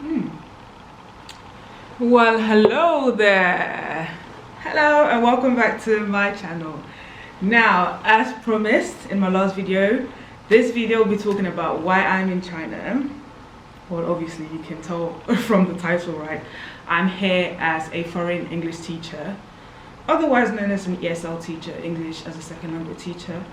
Hmm. Well, hello there. Hello and welcome back to my channel. Now, as promised in my last video, this video will be talking about why I'm in China. Well, obviously you can tell from the title, right? I'm here as a foreign English teacher, otherwise known as an ESL teacher, English as a second language teacher,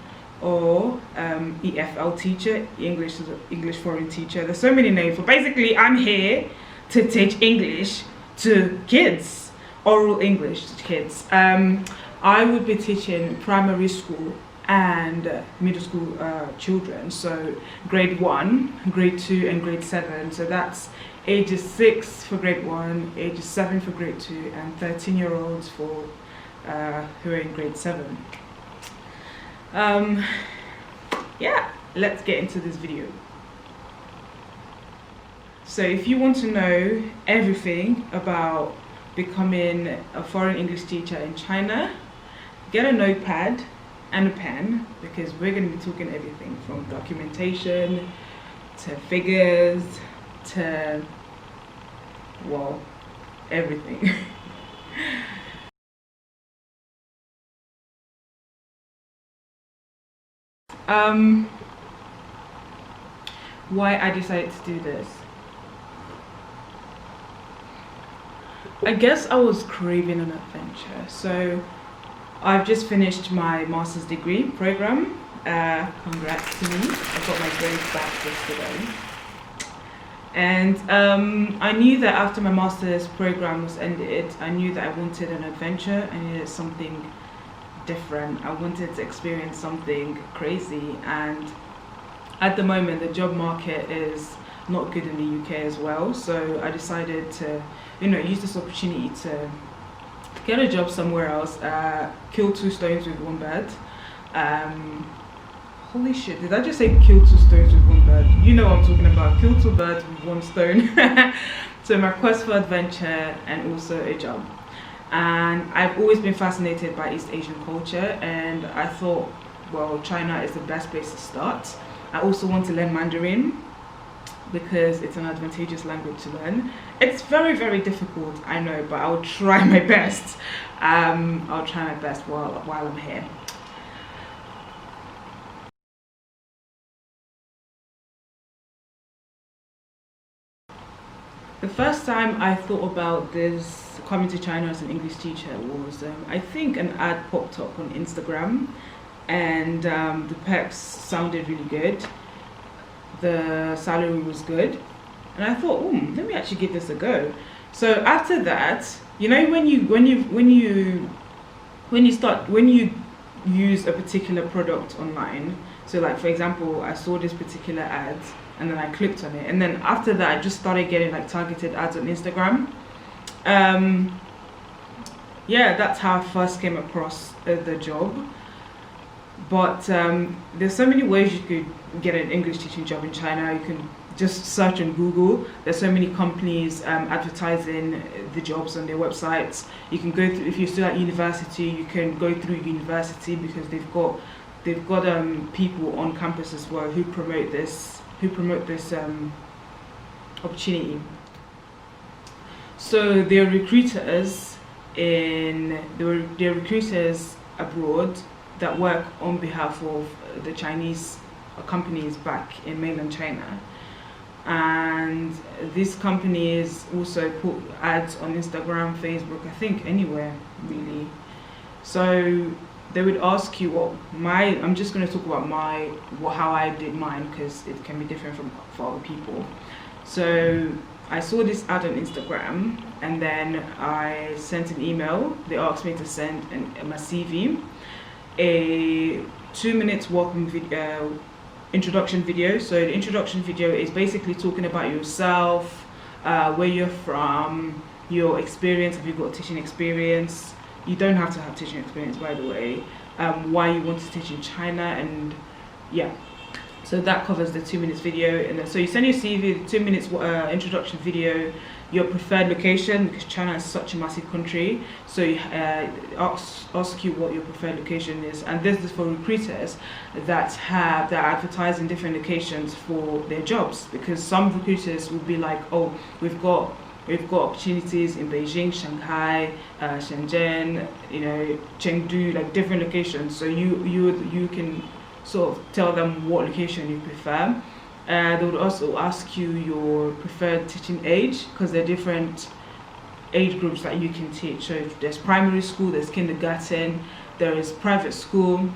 or EFL teacher, English as an English foreign teacher. There's so many names, but basically I'm here to teach English to kids, oral English to kids. I would be teaching primary school and middle school children, so grade 1, grade 2 and grade 7. So that's ages 6 for grade 1, ages 7 for grade 2 and 13-year-olds for who are in grade 7. Yeah, let's get into this video. So if you want to know everything about becoming a foreign English teacher in China, get a notepad and a pen, because we're going to be talking everything from documentation to figures to, well, everything. Why I decided to do this. I guess I was craving an adventure. So I've just finished my master's degree program. Congrats to me. I got my grades back yesterday. And I knew that after my master's program was ended, I knew that I wanted an adventure. I needed something different. I wanted to experience something crazy. And at the moment, the job market is not good in the UK as well. So I decided to, use this opportunity to get a job somewhere else, kill two stones with one bird. Holy shit, did I just say kill two stones with one bird? You know what I'm talking about, kill two birds with one stone. So my quest for adventure and also a job. And I've always been fascinated by East Asian culture, and I thought, well, China is the best place to start. I also want to learn Mandarin because it's an advantageous language to learn. It's very, very difficult, I know, but I'll try my best. I'll try my best while I'm here. The first time I thought about this coming to China as an English teacher was, I think an ad popped up on Instagram, and the perks sounded really good. The salary was good, and I thought, let me actually give this a go. So after that, when you use a particular product online, so like for example, I saw this particular ad and then I clicked on it, and then after that I just started getting like targeted ads on Instagram. Yeah, that's how I first came across the job. But there's so many ways you could get an English teaching job in China. You can just search on Google. There's so many companies advertising the jobs on their websites. You can go through, if you're still at university, you can go through university because they've got people on campus as well who promote this opportunity. So they're recruiters abroad that work on behalf of the Chinese companies back in mainland China. And these companies also put ads on Instagram, Facebook, I think anywhere really. So they would ask you I'm just going to talk about how I did mine, because it can be different for other people. So I saw this ad on Instagram, and then I sent an email. They asked me to send my CV, a 2-minute welcome video, introduction video. So the introduction video is basically talking about yourself, where you're from, your experience, if you've got teaching experience. You don't have to have teaching experience, by the way. Why you want to teach in China, and yeah. So that covers the 2 minutes video, and then, so you send your CV, the 2 minutes introduction video, your preferred location, because China is such a massive country. So you ask you what your preferred location is, and this is for recruiters that advertise in different locations for their jobs, because some recruiters will be like, oh, we've got opportunities in Beijing, Shanghai, Shenzhen, Chengdu, like different locations. So you can sort of tell them what location you prefer. They would also ask you your preferred teaching age, because there are different age groups that you can teach. So if there's primary school, there's kindergarten, there is private school,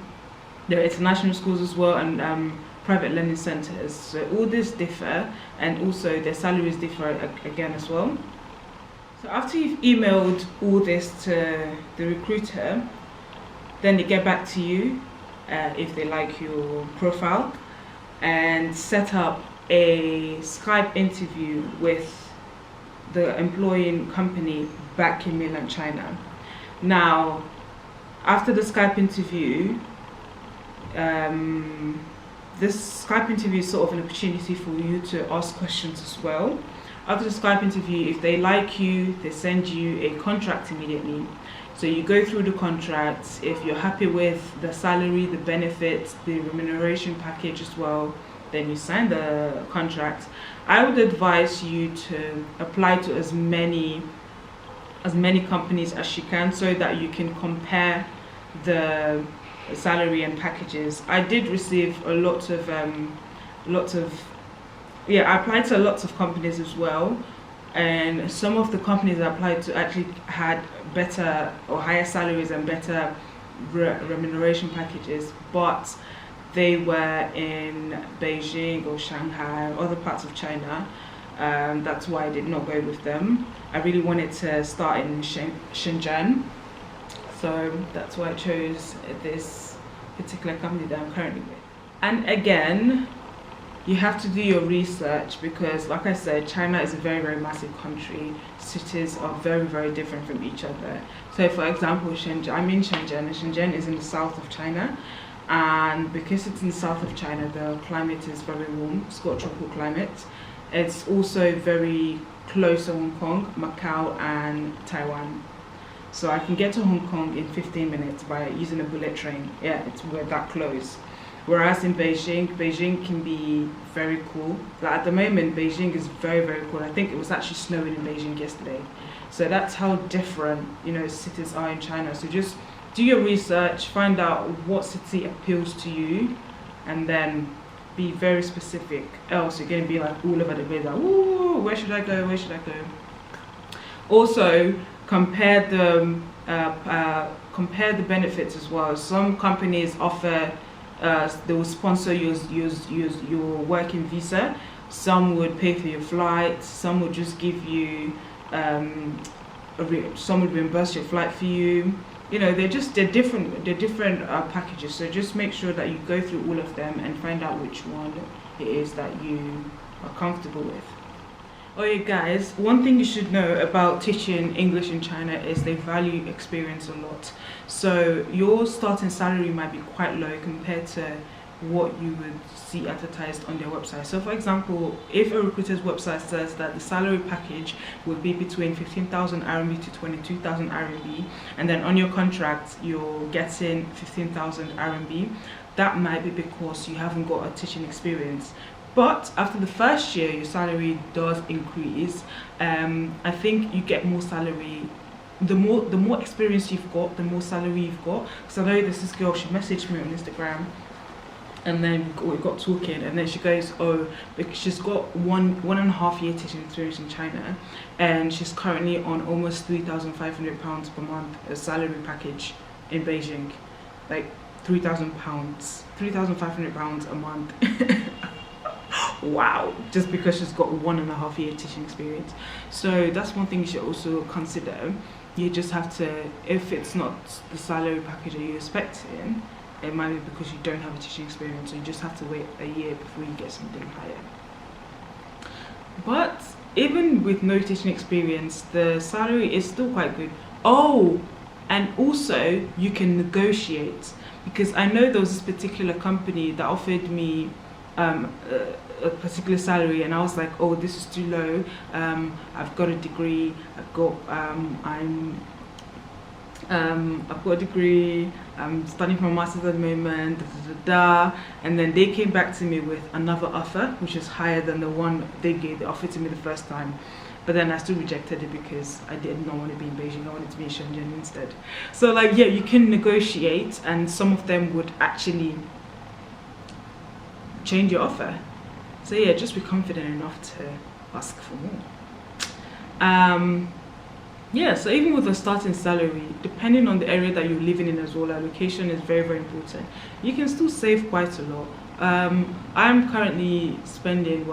there are international schools as well, and private learning centers. So all this differ, and also their salaries differ again as well. So after you've emailed all this to the recruiter, then they get back to you if they like your profile, and set up a Skype interview with the employing company back in mainland China. Now, after the Skype interview, this Skype interview is sort of an opportunity for you to ask questions as well. After the Skype interview, if they like you, they send you a contract immediately. So you go through the contract. If you're happy with the salary, the benefits, the remuneration package as well, then you sign the contract. I would advise you to apply to as many companies as you can, so that you can compare the salary and packages. I did receive a lot of I applied to lots of companies as well, and some of the companies I applied to actually had better or higher salaries and better remuneration packages, but they were in Beijing or Shanghai or other parts of China. That's why I did not go with them. I really wanted to start in Shenzhen, so that's why I chose this particular company that I'm currently with. And again, you have to do your research, because like I said, China is a very, very massive country. Cities are very, very different from each other. So for example, I'm in Shenzhen, and Shenzhen is in the south of China, and because it's in the south of China, the climate is very warm. It's got tropical climate. It's also very close to Hong Kong, Macau and Taiwan. So I can get to Hong Kong in 15 minutes by using a bullet train. Yeah, we're that close. Whereas in Beijing can be very cool. Like at the moment, Beijing is very, very cool. I think it was actually snowing in Beijing yesterday. So that's how different, cities are in China. So just do your research, find out what city appeals to you, and then be very specific. Else you're going to be like all over the place, like, ooh, where should I go? Where should I go? Also, compare the benefits as well. Some companies offer they will sponsor your working visa. Some would pay for your flight. Some would just give you some would reimburse your flight for you. They're different packages. So just make sure that you go through all of them and find out which one it is that you are comfortable with. Oh yeah, guys, one thing you should know about teaching English in China is they value experience a lot. So your starting salary might be quite low compared to what you would see advertised on their website. So for example, if a recruiter's website says that the salary package would be between 15,000 RMB to 22,000 RMB, and then on your contract you're getting 15,000 RMB, that might be because you haven't got a teaching experience. But after the first year, your salary does increase. I think you get more salary. The more experience you've got, the more salary you've got. Because I know there's this girl, she messaged me on Instagram, and then we got talking, and then she goes, oh, because she's got one and a half year teaching experience in China, and she's currently on almost £3,500 per month, a salary package in Beijing, like £3,000, £3,500 a month. Wow, just because she's got 1.5 year teaching experience. So that's one thing you should also consider. You just have to, if it's not the salary package that you're expecting, it might be because you don't have a teaching experience, so you just have to wait a year before you get something higher. But even with no teaching experience, the salary is still quite good. Oh, and also you can negotiate, because I know there was this particular company that offered me a particular salary, and I was like, oh, this is too low. I've got a degree. I've got a degree. I'm studying for my master's at the moment. And then they came back to me with another offer, which is higher than the one they offered to me the first time. But then I still rejected it because I did not want to be in Beijing. I wanted to be in Shenzhen instead. So like, yeah, you can negotiate, and some of them would actually change your offer. So yeah, just be confident enough to ask for more. Yeah, so even with a starting salary, depending on the area that you're living in as well, location is very, very important. You can still save quite a lot. I'm currently spending,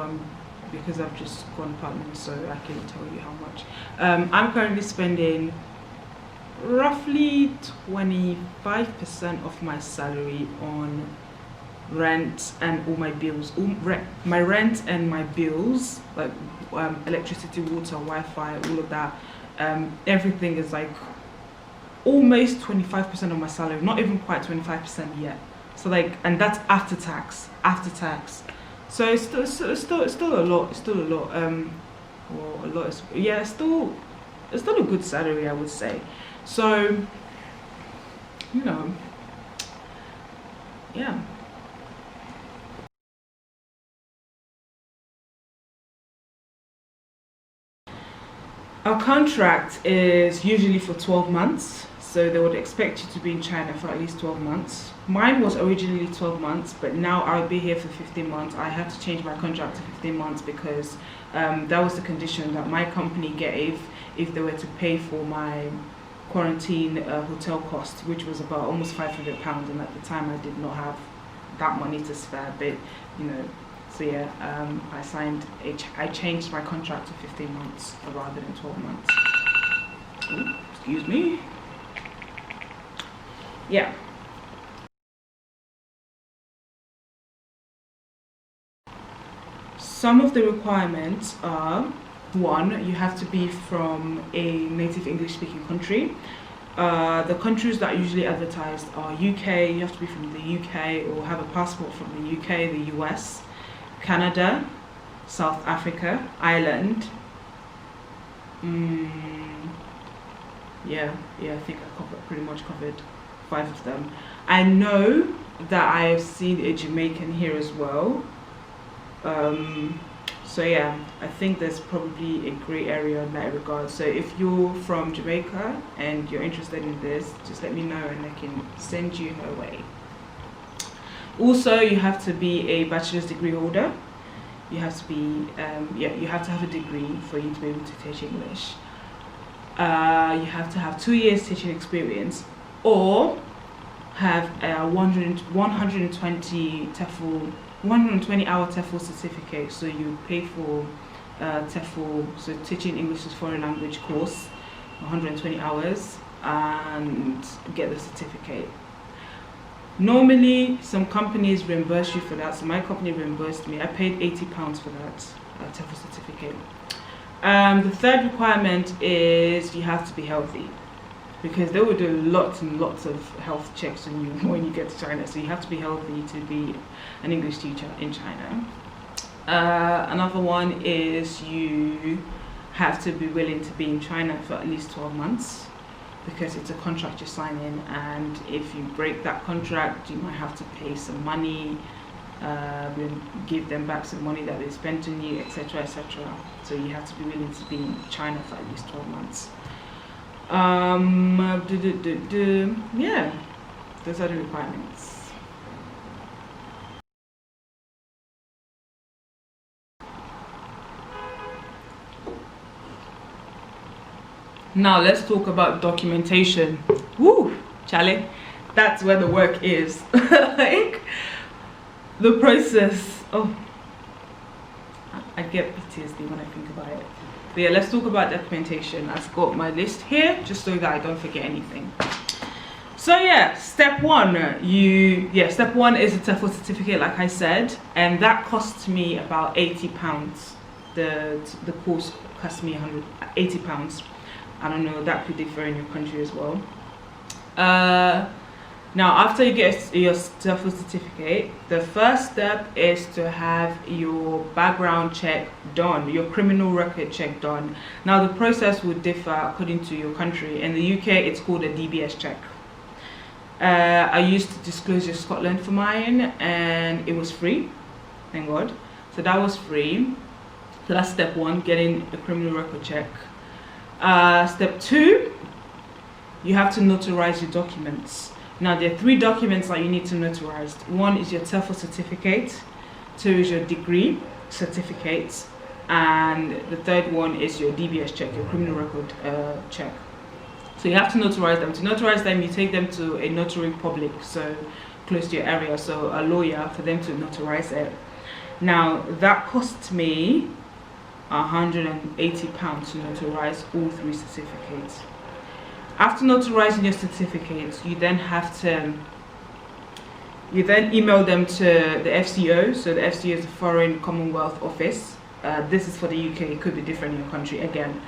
because I've just got an apartment, so I can tell you how much. I'm currently spending roughly 25% of my salary on rent and all my bills. My rent and my bills, like electricity, water, Wi-Fi, all of that. Everything is like almost 25% of my salary, not even quite 25% yet. So like, and that's after tax. So it's still a lot. It's still a lot. Well, a lot is, yeah, it's still a good salary, I would say. So, you know, yeah. Our contract is usually for 12 months, so they would expect you to be in China for at least 12 months. Mine was originally 12 months, but now I'll be here for 15 months. I had to change my contract to 15 months because that was the condition that my company gave if they were to pay for my quarantine hotel cost, which was about almost £500, and at the time I did not have that money to spare, but you know. So yeah, I changed my contract to 15 months rather than 12 months. Ooh, excuse me. Yeah. Some of the requirements are, one, you have to be from a native English speaking country. The countries that are usually advertised are UK, you have to be from the UK or have a passport from the UK, the US, Canada, South Africa, Ireland. Yeah, I think I pretty much covered 5 of them. I know that I've seen a Jamaican here as well. So yeah, I think there's probably a grey area in that regard. So if you're from Jamaica and you're interested in this, just let me know and I can send you her way. Also, you have to be a bachelor's degree holder. You have to be, you have to have a degree for you to be able to teach English. You have to have 2 years teaching experience, or have a 120 TEFL, 120-hour TEFL certificate. So you pay for TEFL, so teaching English as foreign language course, 120 hours, and get the certificate. Normally, some companies reimburse you for that. So my company reimbursed me. I paid £80 for that TEFL certificate. The third requirement is you have to be healthy, because they will do lots and lots of health checks on you when you get to China. So you have to be healthy to be an English teacher in China. Another one is you have to be willing to be in China for at least 12 months. Because it's a contract you're signing, and if you break that contract, you might have to pay some money, give them back some money that they spent on you, etc., etc. So you have to be willing to be in China for at least 12 months. Yeah, those are the requirements. Now let's talk about documentation. Woo, Charlie, that's where the work is. Like the process. Oh, I get PTSD when I think about it. But yeah, let's talk about documentation. I've got my list here just so that I don't forget anything. So yeah, step one is a TEFL certificate, like I said, and that cost me about £80. The course cost me £80. I don't know, that could differ in your country as well. Now, after you get your TOEFL certificate, the first step is to have your background check done, your criminal record check done. Now, the process would differ according to your country. In the UK, it's called a DBS check. I used to Disclosure Scotland for mine, and it was free, thank God. So that was free. So that's step one, getting a criminal record check. Step two, you have to notarize your documents. Now, there are 3 documents that you need to notarize. One is your TOEFL certificate, 2 is your degree certificate, and the 3rd one is your DBS check, your criminal record check. So you have to notarize them. To notarize them, you take them to a notary public, so close to your area, so a lawyer, for them to notarize it. Now, that cost me £180 to notarize all 3 certificates. After notarizing your certificates, you then email them to the FCO. So the FCO is the Foreign Commonwealth Office. This is for the UK, it could be different in your country again.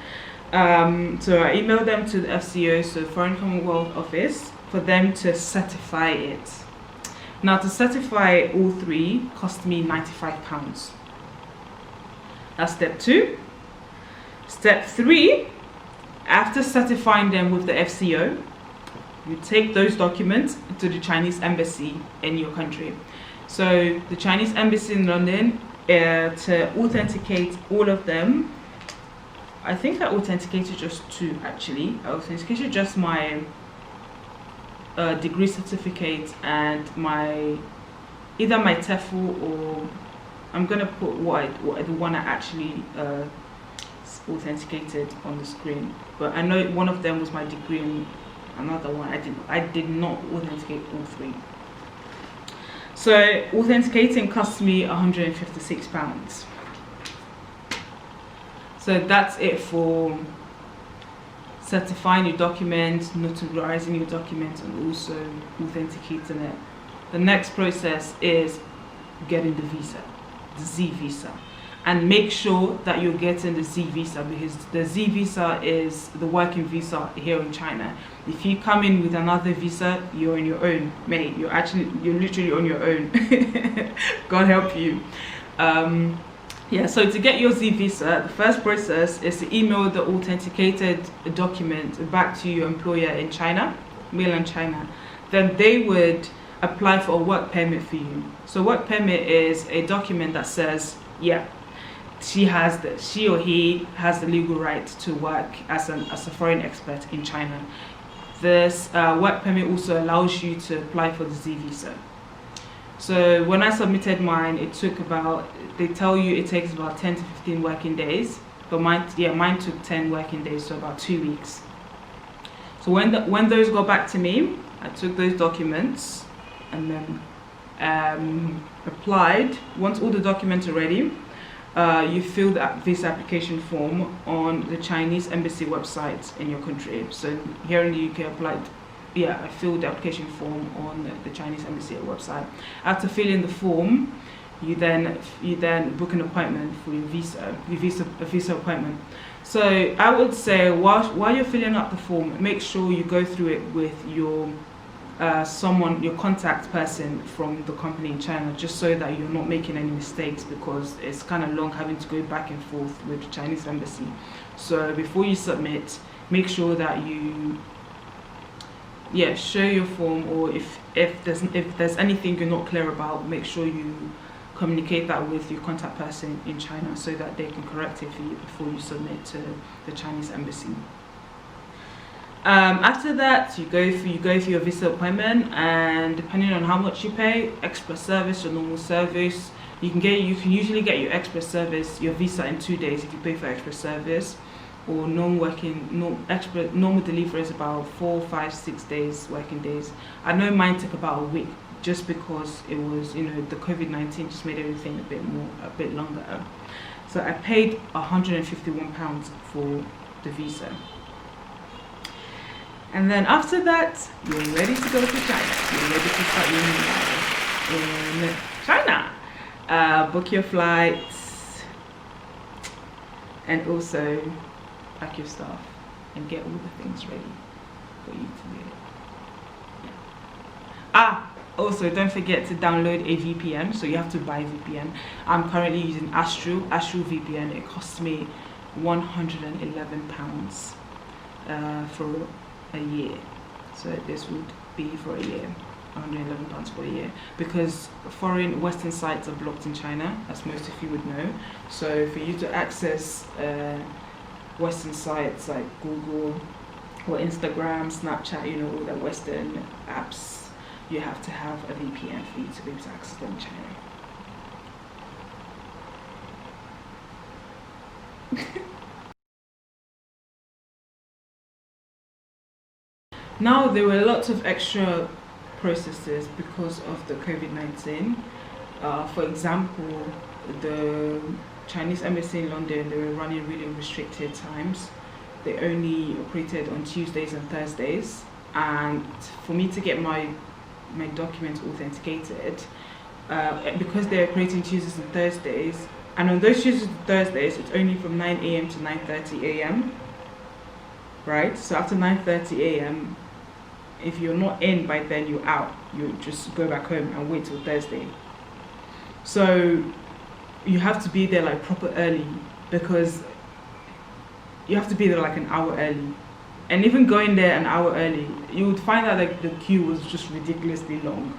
So I emailed them to the FCO, so Foreign Commonwealth Office, for them to certify it. Now, to certify all 3 cost me £95. That's step 2. Step 3, after certifying them with the FCO, you take those documents to the Chinese embassy in your country. So the Chinese embassy in London, to authenticate all of them, I think I authenticated just 2 actually. I authenticated just my degree certificate and either my TOEFL, or I'm gonna put the one I actually authenticated on the screen, but I know one of them was my degree and another one I did not authenticate all 3. So authenticating cost me £156. So that's it for certifying your documents, notarizing your documents, and also authenticating it. The next process is getting the visa, the Z visa. And make sure that you're getting the Z visa, because the Z visa is the working visa here in China. If you come in with another visa, you're on your own, mate. You're literally on your own. God help you. Yeah, so to get your Z visa, the first process is to email the authenticated document back to your employer in China, mainland China. Then they would apply for a work permit for you. So work permit is a document that says, yeah, she or he has the legal right to work as a foreign expert in China. This work permit also allows you to apply for the Z visa. So when I submitted mine, they tell you it takes about 10 to 15 working days, but mine took 10 working days, so about 2 weeks. So when those got back to me, I took those documents and then applied. Once all the documents are ready, you fill that visa application form on the Chinese embassy website in your country. So here in the UK, I filled the application form on the Chinese embassy website. After filling the form, you then book an appointment for your visa appointment. So I would say while you're filling out the form, make sure you go through it with your contact person from the company in China, just so that you're not making any mistakes, because it's kind of long having to go back and forth with the Chinese embassy. So before you submit, make sure that you show your form, or if there's anything you're not clear about, make sure you communicate that with your contact person in China so that they can correct it for you before you submit to the Chinese embassy. After that, you go for your visa appointment, and depending on how much you pay, express service or normal service, you can usually get your express service, your visa, in 2 days if you pay for express service, or normal delivery is about 4, 5, 6 days working days. I know mine took about a week, just because it was, the COVID-19 just made everything a bit longer. So I paid £151 for the visa. And then after that, you're ready to go to China. You're ready to start your new life in China. Book your flights, and also pack your stuff and get all the things ready for you to do it. Yeah. Also don't forget to download a VPN, so you have to buy VPN. I'm currently using Astro VPN. It costs me £111 for a year, so this would be for a year, £111 for a year, because foreign Western sites are blocked in China, as most of you would know. So for you to access Western sites like Google or Instagram, Snapchat, you know, all the Western apps, you have to have a VPN for you to be able to access them in China. Now, there were lots of extra processes because of the COVID-19. For example, the Chinese embassy in London, they were running really restricted times. They only operated on Tuesdays and Thursdays. And for me to get my documents authenticated, because they're operating Tuesdays and Thursdays, and on those Tuesdays and Thursdays, it's only from 9 a.m. to 9:30 a.m. Right? So after 9:30 a.m., if you're not in by then, you're out. You just go back home and wait till Thursday. So you have to be there like proper early, because you have to be there like an hour early. And even going there an hour early, you would find out like the queue was just ridiculously long.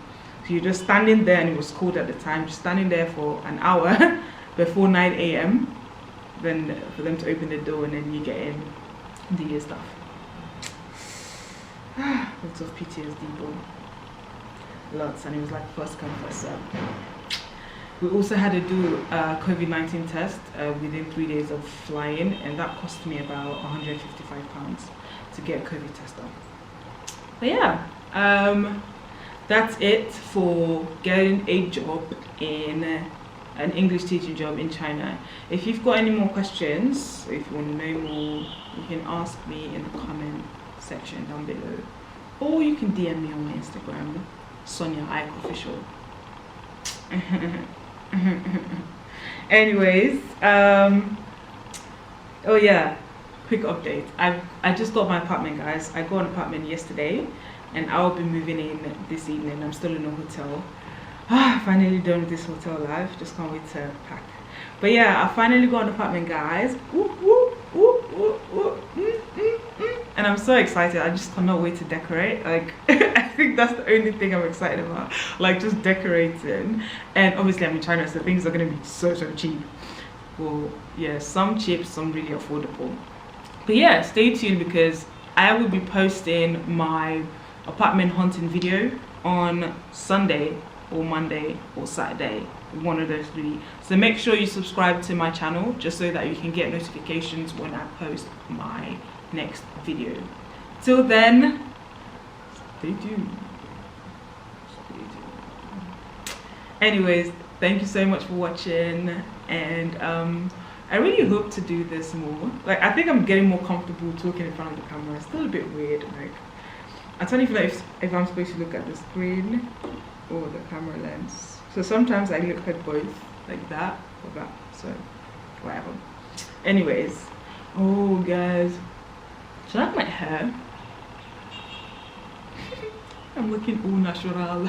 So you're just standing there, and it was cold at the time, just standing there for an hour before 9 a.m. then for them to open the door, and then you get in and do your stuff. Lots of PTSD, bro. Lots, and it was like first come, first serve. We also had to do a COVID-19 test within 3 days of flying, and that cost me about £155 to get a COVID test done. But yeah, that's it for getting a job in an English teaching job in China. If you've got any more questions, if you want to know more, you can ask me in the comment section down below, or you can DM me on my Instagram, Sonia Ike Official. Anyways, oh yeah, quick update. I just got my apartment, guys. I got an apartment yesterday, and I'll be moving in this evening. I'm still in a hotel. Finally done with this hotel life. Just can't wait to pack. But yeah, I finally got an apartment, guys. And I'm so excited. I just cannot wait to decorate. Like, I think that's the only thing I'm excited about, like just decorating. And obviously I'm in China, so things are gonna be so cheap. Well, yeah, some cheap, some really affordable. But yeah, stay tuned, because I will be posting my apartment hunting video on Sunday or Monday or Saturday, one of those three. So make sure you subscribe to my channel, just so that you can get notifications when I post my next video. Till then, stay tuned. Anyways, thank you so much for watching, and I really hope to do this more. Like, I think I'm getting more comfortable talking in front of the camera. It's still a bit weird. Like, I don't even know if I'm supposed to look at the screen or the camera lens. So sometimes I look at both, like that or that. So whatever. Anyways, oh guys, do you like my hair? I'm looking all natural.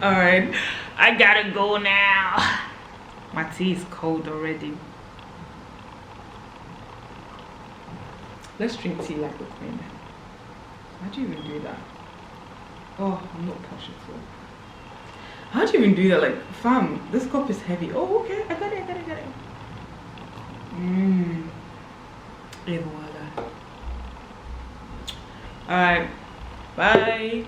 Alright, I gotta go now. My tea is cold already. Let's drink tea like the queen. How do you even do that? Oh, I'm not posh at all. How do you even do that? Like, fam, this cup is heavy. Oh, okay, I got it. Alright, bye.